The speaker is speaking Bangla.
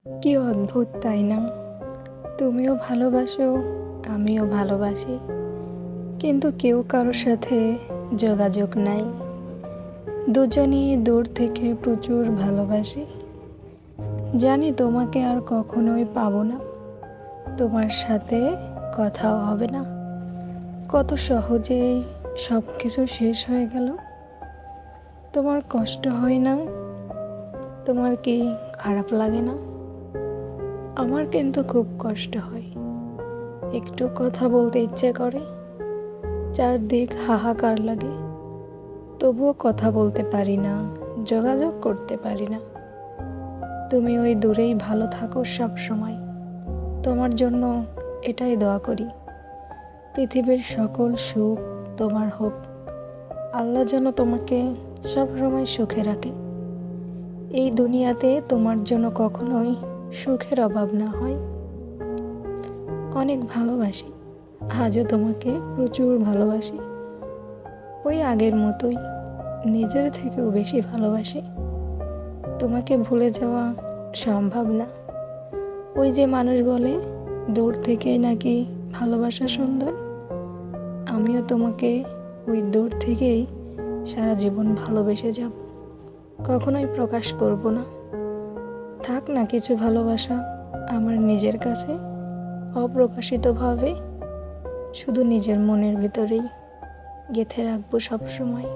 কি অদ্ভুত তাই না? তুমিও ভালোবাসো, আমিও ভালোবাসি, কিন্তু কেউ কারোর সাথে যোগাযোগ নাই। দুজনই দূর থেকে প্রচুর ভালোবাসি। জানি তোমাকে আর কখনোই পাবো না, তোমার সাথে কথাও হবে না। কত সহজেই সব কিছু শেষ হয়ে গেল। তোমার কষ্ট হয় না? তোমার কি খারাপ লাগে না? আমার কিন্তু খুব কষ্ট হয়। একটু কথা বলতে ইচ্ছে করে, চারদিক হাহাকার লাগে, তবুও কথা বলতে পারি না, যোগাযোগ করতে পারি না। তুমি ওই দূরেই ভালো থাকো সব সময়। তোমার জন্য এটাই দোয়া করি, পৃথিবীর সকল সুখ তোমার হোক। আল্লাহ যেন তোমাকে সব সময় সুখে রাখে। এই দুনিয়াতে তোমার জন্য কখনোই সুখের অভাব না হয়। অনেক ভালোবাসি, আজও তোমাকে প্রচুর ভালোবাসি। ওই আগের মতোই, নিজের থেকেও বেশি ভালোবাসি। তোমাকে ভুলে যাওয়া সম্ভব না। ওই যে মানুষ বলে দূর থেকেই নাকি ভালোবাসা সুন্দর, আমিও তোমাকে ওই দূর থেকেই সারা জীবন ভালোবেসে যাব। কখনোই প্রকাশ করব না। থাক না কিছু ভালোবাসা আমার নিজের কাছে, অপ্রকাশিতভাবে, শুধু নিজের মনের ভিতরেই গেঁথে রাখবো সব সময়।